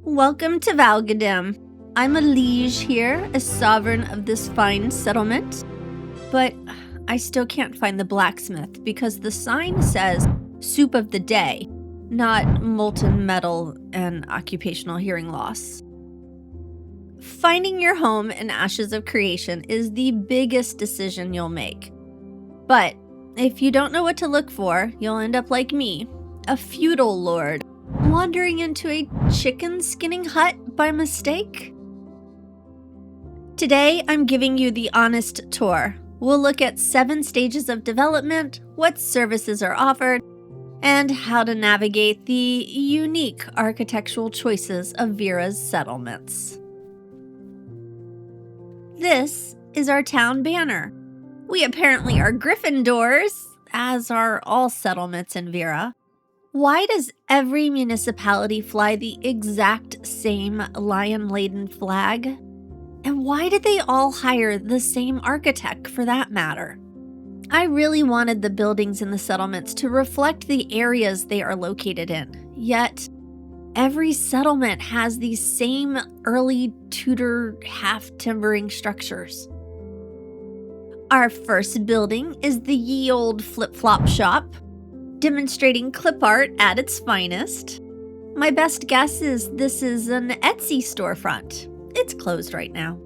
Welcome to Vhalgadim. I'm a liege here, a sovereign of this fine settlement. But I still can't find the blacksmith because the sign says soup of the day, not molten metal and occupational hearing loss. Finding your home in Ashes of Creation is the biggest decision you'll make. But if you don't know what to look for, you'll end up like me, a feudal lord, wandering into a chicken skinning hut by mistake. Today, I'm giving you the honest tour. We'll look at 7 stages of development, what services are offered, and how to navigate the unique architectural choices of Verra's settlements. This is our town banner. We apparently are Gryffindors, as are all settlements in Verra. Why does every municipality fly the exact same lion-laden flag? And why did they all hire the same architect for that matter? I really wanted the buildings in the settlements to reflect the areas they are located in, yet every settlement has these same early Tudor half-timbering structures. Our first building is the ye old flip-flop shop, demonstrating clip art at its finest. My best guess is this is an Etsy storefront. It's closed right now.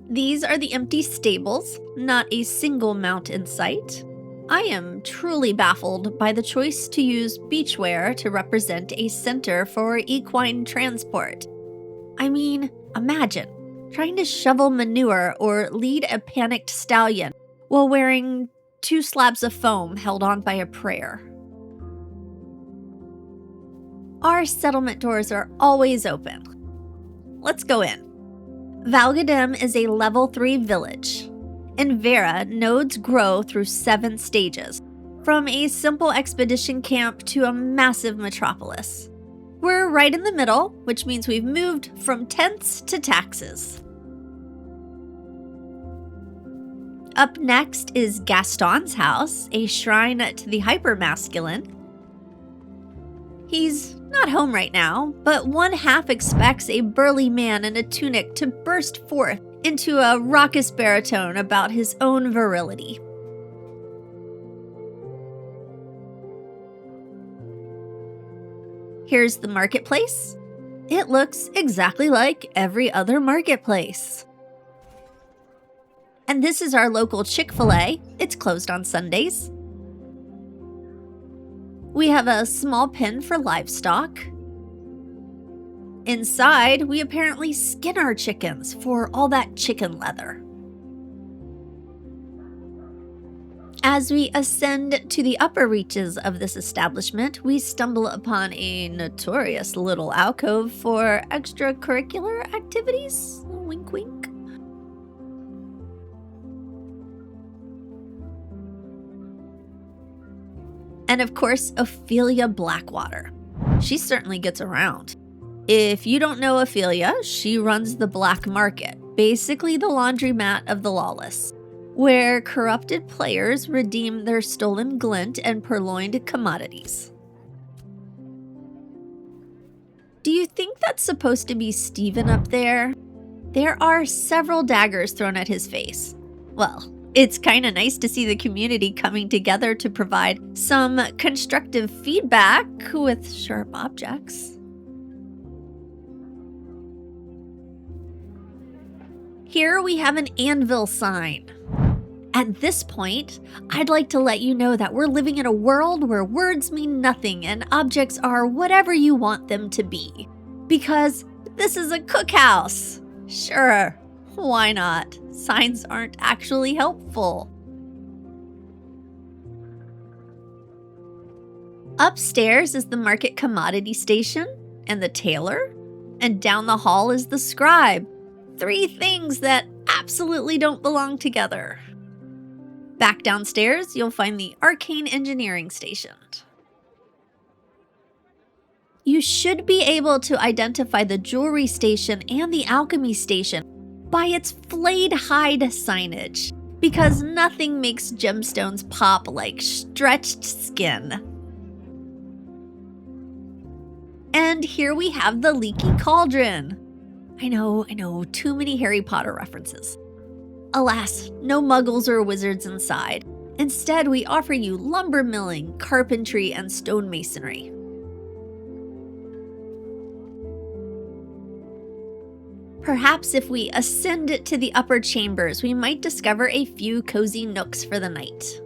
These are the empty stables, not a single mount in sight. I am truly baffled by the choice to use beachwear to represent a center for equine transport. I mean, imagine trying to shovel manure or lead a panicked stallion while wearing 2 slabs of foam held on by a prayer. Our settlement doors are always open. Let's go in. Vhalgadim is a level 3 village. In Verra, nodes grow through 7 stages, from a simple expedition camp to a massive metropolis. We're right in the middle, which means we've moved from tents to taxes. Up next is Gaston's house, a shrine to the hypermasculine. He's not home right now, but one half expects a burly man in a tunic to burst forth into a raucous baritone about his own virility. Here's the marketplace. It looks exactly like every other marketplace. And this is our local Chick-fil-A. It's closed on Sundays. We have a small pen for livestock. Inside, we apparently skin our chickens for all that chicken leather. As we ascend to the upper reaches of this establishment, we stumble upon a notorious little alcove for extracurricular activities. Wink, wink. And of course, Ophelia Blackwater. She certainly gets around. If you don't know Ophelia, she runs the black market, basically the laundromat of the lawless, where corrupted players redeem their stolen glint and purloined commodities. Do you think that's supposed to be Stephen up there? There are several daggers thrown at his face. Well, it's kind of nice to see the community coming together to provide some constructive feedback with sharp objects. Here we have an anvil sign. At this point, I'd like to let you know that we're living in a world where words mean nothing and objects are whatever you want them to be. Because this is a cookhouse. Sure, why not? Signs aren't actually helpful. Upstairs is the market commodity station and the tailor, and down the hall is the scribe. 3 things that absolutely don't belong together. Back downstairs, you'll find the arcane engineering station. You should be able to identify the jewelry station and the alchemy station by its flayed hide signage, because nothing makes gemstones pop like stretched skin. And here we have the leaky cauldron. I know, too many Harry Potter references. Alas, no muggles or wizards inside. Instead, we offer you lumber milling, carpentry, and stonemasonry. Perhaps if we ascend to the upper chambers, we might discover a few cozy nooks for the night.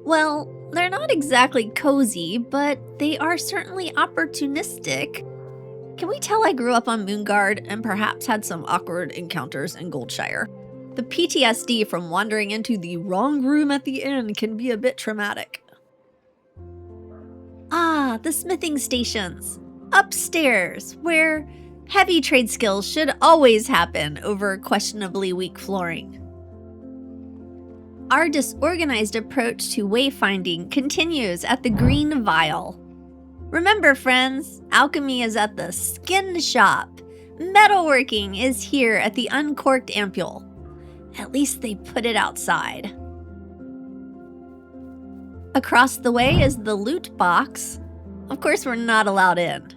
Well, they're not exactly cozy, but they are certainly opportunistic. Can we tell I grew up on Moonguard and perhaps had some awkward encounters in Goldshire? The PTSD from wandering into the wrong room at the inn can be a bit traumatic. Ah, the smithing stations. Upstairs, where heavy trade skills should always happen over questionably weak flooring. Our disorganized approach to wayfinding continues at the Green Vial. Remember, friends, alchemy is at the skin shop. Metalworking is here at the Uncorked Ampule. At least they put it outside. Across the way is the loot box. Of course, we're not allowed in.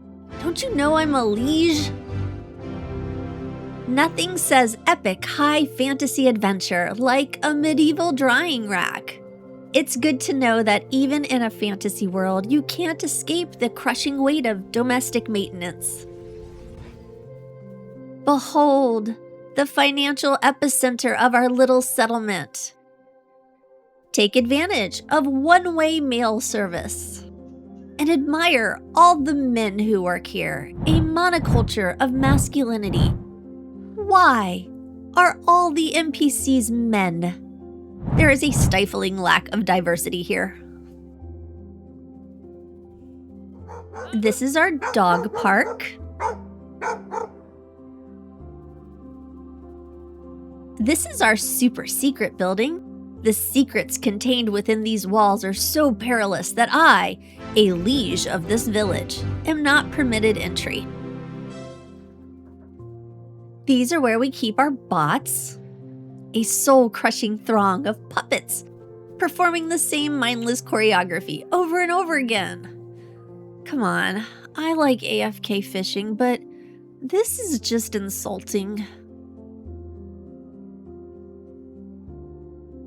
Don't you know I'm a liege? Nothing says epic high fantasy adventure like a medieval drying rack. It's good to know that even in a fantasy world, you can't escape the crushing weight of domestic maintenance. Behold, the financial epicenter of our little settlement. Take advantage of one-way mail service. And admire all the men who work here, a monoculture of masculinity. Why are all the NPCs men? There is a stifling lack of diversity here. This is our dog park. This is our super secret building. The secrets contained within these walls are so perilous that I, a liege of this village, am not permitted entry. These are where we keep our bots, a soul-crushing throng of puppets, performing the same mindless choreography over and over again. Come on, I like AFK fishing, but this is just insulting.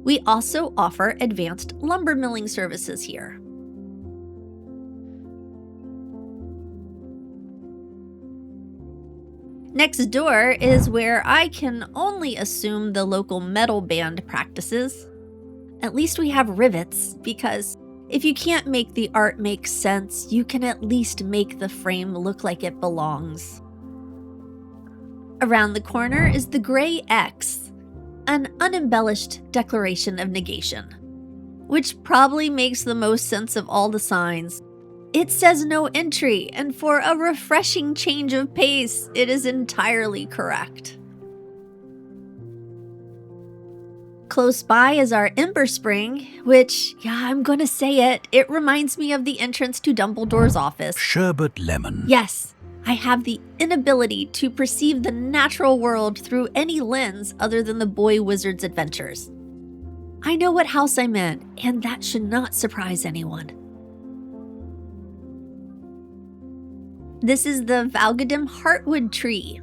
We also offer advanced lumber milling services here. Next door is where I can only assume the local metal band practices. At least we have rivets, because if you can't make the art make sense, you can at least make the frame look like it belongs. Around the corner is the gray X, an unembellished declaration of negation, which probably makes the most sense of all the signs. It says no entry, and for a refreshing change of pace, it is entirely correct. Close by is our Ember Spring, which, I'm gonna say it reminds me of the entrance to Dumbledore's office. Sherbet lemon. Yes, I have the inability to perceive the natural world through any lens other than the boy wizard's adventures. I know what house I'm in, and that should not surprise anyone. This is the Vhalgadim Heartwood Tree.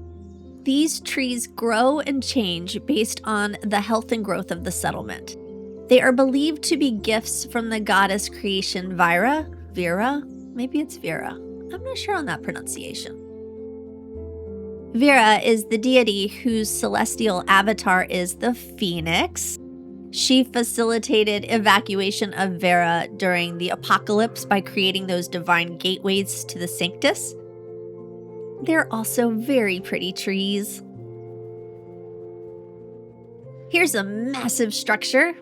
These trees grow and change based on the health and growth of the settlement. They are believed to be gifts from the goddess creation Verra? Maybe it's Verra. I'm not sure on that pronunciation. Verra is the deity whose celestial avatar is the phoenix. She facilitated evacuation of Verra during the apocalypse by creating those divine gateways to the Sanctus. They're also very pretty trees. Here's a massive structure.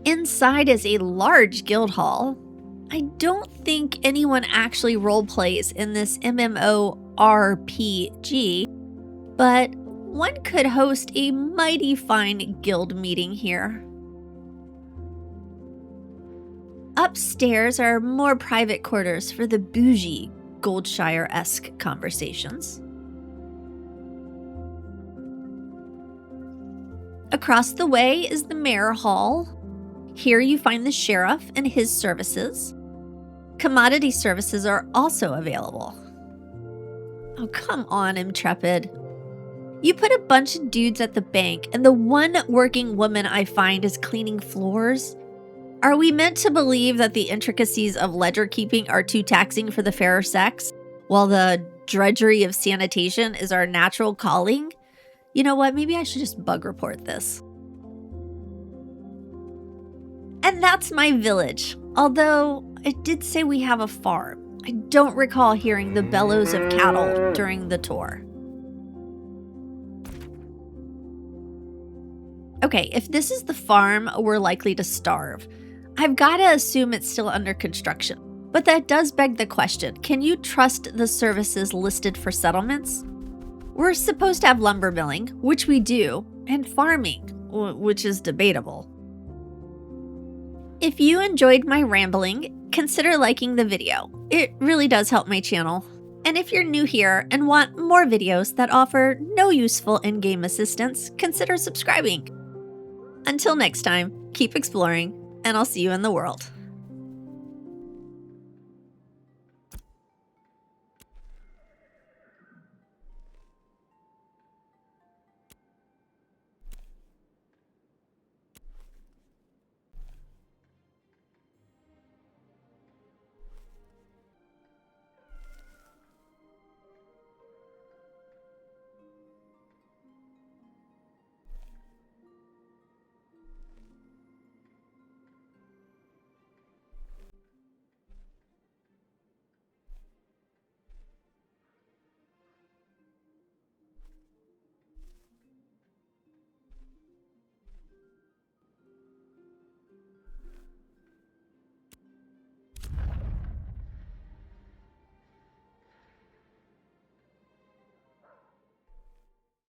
Inside is a large guild hall. I don't think anyone actually roleplays in this MMORPG, but one could host a mighty fine guild meeting here. Upstairs are more private quarters for the bougie, Goldshire-esque conversations. Across the way is the Mayor Hall. Here you find the sheriff and his services. Commodity services are also available. Oh, come on, Intrepid. You put a bunch of dudes at the bank, and the one working woman I find is cleaning floors? Are we meant to believe that the intricacies of ledger keeping are too taxing for the fairer sex, while the drudgery of sanitation is our natural calling? You know what? Maybe I should just bug report this. And that's my village, although it did say we have a farm. I don't recall hearing the bellows of cattle during the tour. Okay, if this is the farm, we're likely to starve. I've got to assume it's still under construction. But that does beg the question, can you trust the services listed for settlements? We're supposed to have lumber milling, which we do, and farming, which is debatable. If you enjoyed my rambling, consider liking the video. It really does help my channel. And if you're new here and want more videos that offer no useful in-game assistance, consider subscribing. Until next time, keep exploring, and I'll see you in the world.